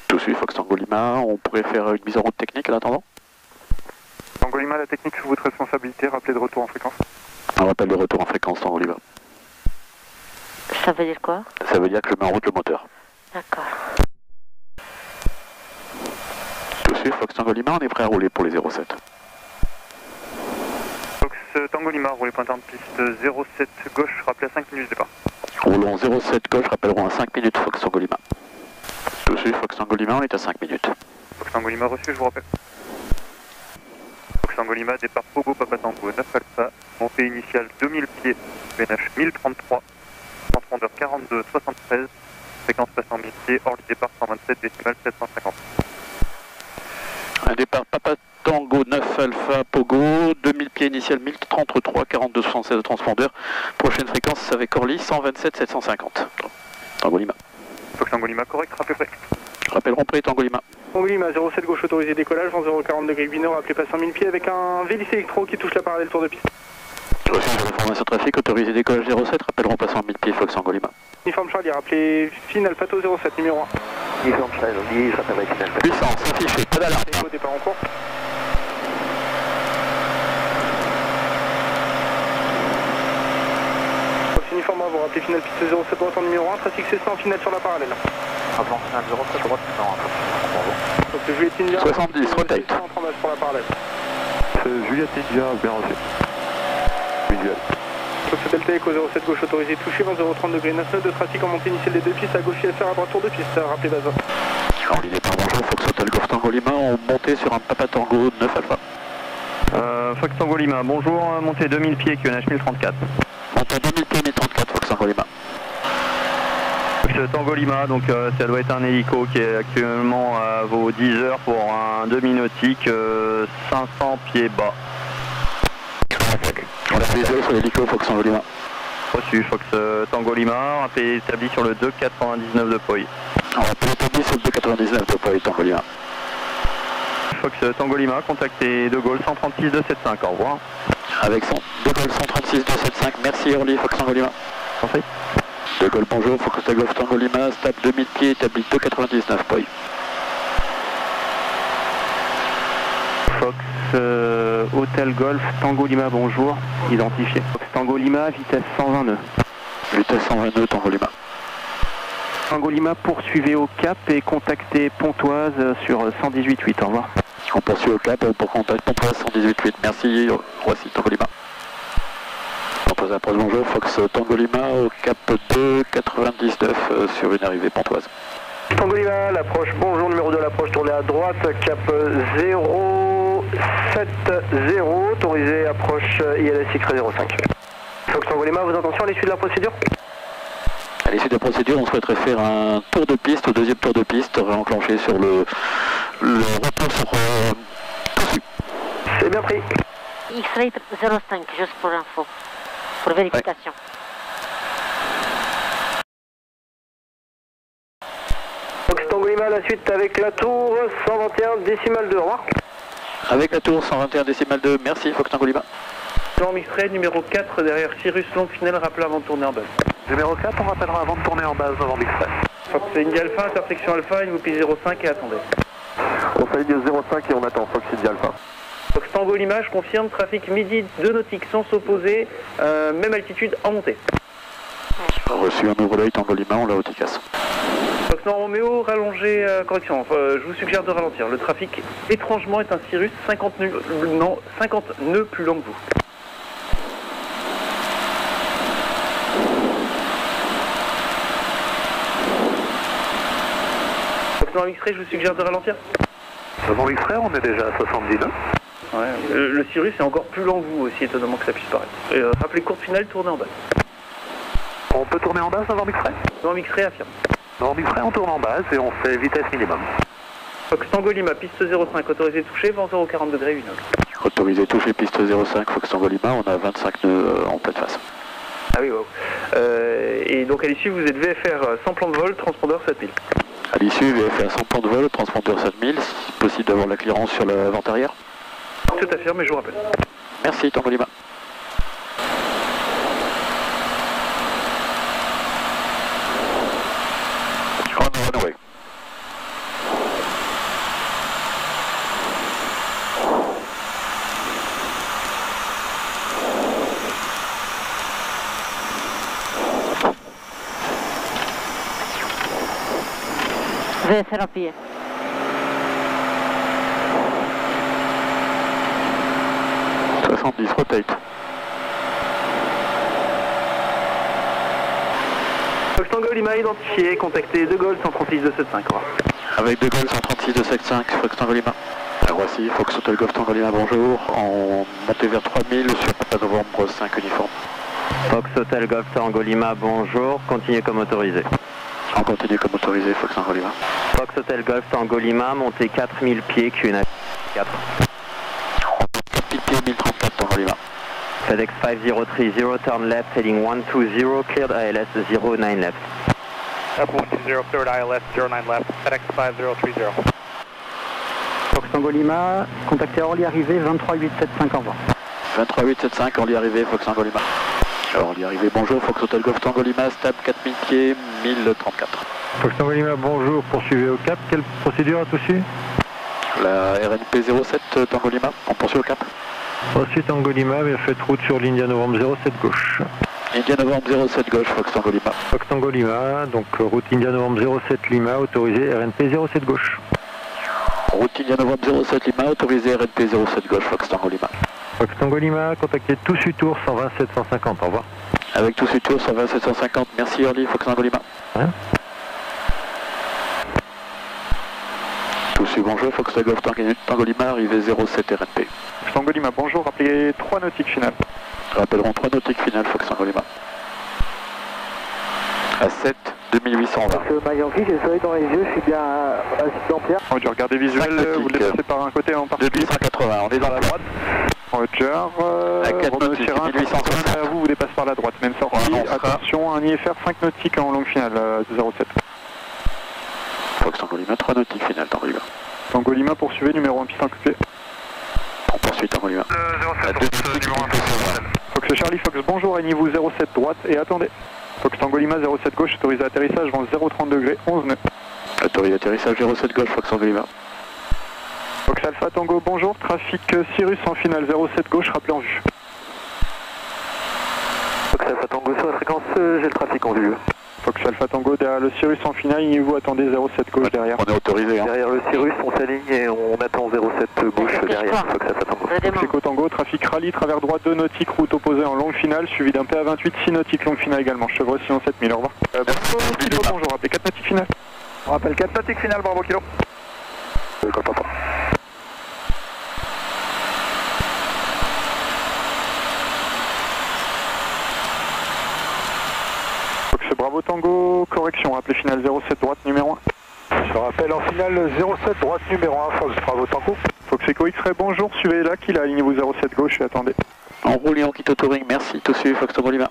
Tout suit, Fox Tango Lima, on pourrait faire une mise en route technique en attendant. Tango Lima, la technique sous votre responsabilité, rappelez de retour en fréquence. Un rappel de retour en fréquence, Tango Lima. Ça veut dire quoi? Ça veut dire que je mets en route le moteur. D'accord. Tout suit, Fox Tango Lima, on est prêt à rouler pour les 07. Fox Tango Lima, roulez pointant de piste 07 gauche, rappelez à 5 minutes de départ. Roulons 07 gauche, rappellerons à 5 minutes, Fox Tango Lima. Tout suit, Fox Tango Lima, on est à 5 minutes. Fox Tango Lima reçu, je vous rappelle. Fox Tango Lima, départ Pogo Papa Tango 9 Alpha, montée initiale 2000 pieds, VNH 1033, transpondeur 42 73, fréquence passant 1000 pieds, hors du départ 127 décimales 750. Un départ Papa Tango 9 Alpha Pogo, 2000 pieds initial 1033, 42 76 de transpondeur. Prochaine fréquence avec Orly 127 750. Tango Lima. Fox Tango Lima, correct, rappelez prêt. Rappellerons prêt Tango Lima. Tango Lima, 07 gauche autorisé décollage, vent 040 degrés 8 nord, appelé pas 5000 pieds avec un Vélis électro qui touche la parallèle tour de piste. Reçu de l'information trafic, autorisé décollage 07, rappellerons passant 1000 pieds Fox Tango Lima. Uniforme Charlie, rappelez FIN Alphato 07 numéro 1. Uniforme Charlie, j'appelle avec FIN Alphato. Puissance affichée, pas d'alarme. Au départ en cours. Fox Uniforme, vous rappelez finale piste 07 droite en numéro 1, trafic C100 en finale sur la parallèle. Avant finale 07 droite, non, Donc Juliette India. 70, rotate. En base pour la parallèle. Juliette India, bien reçu. Visuel. Fox Delta Echo 07 gauche autorisé touché, vent 030 degrés 99 de trafic en montée initiale des deux pistes, à gauche ISR, à droite tour de piste, rappelez base. Orly départ bonjour, Fox Hotel Golf Tango Lima, on montait sur un Papa Tango 9 Alpha. Fox Tango Lima, bonjour, montée 2000 pieds, QNH 1034. Montée 2000 pieds 1034, Fox Tango Lima. Fox Tango Lima, donc ça doit être un hélico qui est actuellement à vos 10 heures pour un demi-nautique, 500 pieds bas. On a fait 0 sur l'hélico, Fox Tango Lima. Reçu, Fox Tango Lima, rappel établi sur le 2,99 de POI. On a établi sur le 2,99 de POI, Tango Lima. Fox Tango Lima, contactez De Gaulle 136 275, au revoir. Avec son De Gaulle 136 275, merci Orly, Fox Tango Lima. Parfait. De Gaulle bonjour, Fox Golf Tango Lima, stable 2000 pieds, établi 2,99 POI. Fox Hôtel Golf Tango Lima, bonjour, identifié. Fox Tango Lima, vitesse 120 nœuds. Vitesse 120 nœuds, Tango Lima. Tango Lima, poursuivez au cap et contactez Pontoise sur 118.8, au revoir. On poursuit au cap pour contact Pontoise 118.8, merci, voici Tango Lima. Pontoise approche bonjour, Fox Tango Lima au cap 2,99 sur une arrivée Pontoise. Tango Lima, l'approche, bonjour, numéro 2, l'approche, tournez à droite, cap 070, autorisé, approche ILS 05. Fox Tango Lima, vos intentions à l'issue de la procédure? À l'issue de la procédure, on souhaiterait faire un tour de piste, au deuxième tour de piste, réenclencher sur le retour sur C'est bien pris. X-ray 05, juste pour info, pour vérification. Fox Tango Lima, la suite avec la tour 121 décimale 2, au revoir. Avec la tour 121 décimale 2, merci Fox Tango Lima. Norm X-ray, numéro 4 derrière Cyrus, longue finale, rappel avant de tourner en base. Numéro 4, on rappellera avant de tourner en base avant X-ray. Fox Indy Alpha, intersection Alpha, il vous pille 05 et attendez. On s'aligne 05 et on attend Fox Indy Alpha. Fox Tango Lima, je confirme, trafic midi 2 nautiques sans s'opposer, même altitude en montée. Reçu un nouveau l'œil Tango Lima, on l'a au Ticas. Fox Nord Roméo, rallongé, correction, je vous suggère de ralentir. Le trafic, étrangement, est un Cirrus 50 nœuds plus long que vous. Fox Nord X-Ray, je vous suggère de ralentir. Avant X-Ray, on est déjà à 70 nœuds. Ouais, le Cirrus est encore plus lent que vous, aussi étonnamment que ça puisse paraître. Et, rappelez courte finale, tournez en base. On peut tourner en base avant X-Ray? Norm X-Ray affirme. Avant X-Ray, on tourne en base et on fait vitesse minimum. Fox Tango Lima, piste 05, autorisé touché, vent 040 degrés 8 nœuds. Autorisé toucher piste 05, Fox Tango Lima, on a 25 nœuds en pleine face. Ah oui, wow. Et donc à l'issue, vous êtes VFR sans plan de vol, transpondeur 7000. À l'issue, VFR sans plan de vol, transpondeur 7000, si possible d'avoir la clearance sur la vente arrière. Tout à fait, mais je vous rappelle. Merci Tango Lima. VSL appuyé. rotate. Fox Tango Lima identifié, contactez De Gaulle 136 275. Avec De Gaulle 136 275, Fox Tango Lima. À Roissy, Fox Hotel Golf Tango Lima, bonjour. En montée vers 3000 sur Papa Novembre 5 uniforme. Fox Hotel Golf Tango Lima, bonjour. Continuez comme autorisé. On continue comme autorisé, Fox Tango Lima. Fox Hotel Golf Tango Lima, montée 4000 pieds, QNH 4. 4000 pieds, 1034 Tango Lima. FedEx 5030, turn left, heading 120, cleared ILS 09 left. F120, cleared ILS 09 left, FedEx 5030. Fox Tango Lima, contactez Orly arrivé 23875, au revoir. 23875, Orly arrivé, Fox Tango Lima. Orly arrivé, bonjour, Fox Hotel Golf Tango Lima, stable 4000 pieds, 1034. Fox Tango Lima, bonjour, poursuivez au cap, quelle procédure à tout suite? La RNP 07 Tango Lima, on poursuit au cap. Ensuite Tango Lima, faites route sur l'India Novembre 07 gauche. India Novembre 07 gauche, Fox Tango Lima. Fox Tango Lima, donc route India Novembre 07 Lima, autorisé RNP 07 gauche. Route India Novembre 07 Lima, autorisé RNP 07 gauche, Fox Tango Lima. Fox Tango Lima, contactez Toussus Tour 120 750, au revoir. Avec Toussus Tour 120 750, merci Orly, Fox Tango Lima. Hein? Toussus, bonjour, Fox Golf Tango Lima, arrivé 07 RNP. Fox Tango Lima, bonjour, rappelez 3 nautiques finales. Rappellerons 3 nautiques finales, Fox Tango Lima. À 7, 2820. Mayanki, j'ai le soleil dans les yeux, je suis bien à Dampierre. Roger, regardez visuel, vous le dépassez par un côté en particulier. 2880, on est dans la droite. Roger, Romain Sierra, à vous dépasse par la droite, même sortie. Attention, un IFR 5 nautiques en longue finale, 07. Fox Tango Lima, 3 nautiques finales, Tango Lima. Tango Lima, poursuivez, numéro 1 piste occupé. On poursuit Tango Lima. 07, numéro 1. Fox Charlie, Fox, bonjour, alignez-vous 07 droite et attendez. Fox Tango Lima, 07 gauche, autorisé atterrissage, vent 030 degrés, 11 nœuds. Autorisé atterrissage 07 gauche, Fox Tango Lima. Fox Alpha Tango, bonjour, trafic Cirrus en finale 07 gauche, rappelez en vue. Fox Alpha Tango sur la fréquence, j'ai le trafic en vue. Fox Alpha Tango, derrière le Cirrus en finale, alignez-vous, attendez 07 gauche derrière. On est autorisé. Hein. Derrière le Cirrus, on s'aligne et on attend 07 gauche derrière Fox Alpha Tango. Fox Echo Tango, trafic rallye, travers droit 2 nautiques, route opposée en longue finale, suivi d'un PA28, 6 nautiques, longue finale également. Chevreau Sillon 7000, au revoir. Bravo Kilo, bonjour, rappelez 4 nautiques finales. On rappelle 4 nautiques finales, bravo Kilo. Papa. Fox Bravo Tango, correction, rappelez finale 07 droite numéro 1. Je rappelle en finale 07 droite numéro 1, Fox Bravo Tango. Fox Echo X-Ray, bonjour, suivez là, qu'il a alignez-vous 07 gauche et attendez. En roule et on quitte autoring, merci, Toussus, Fox Tango Lima.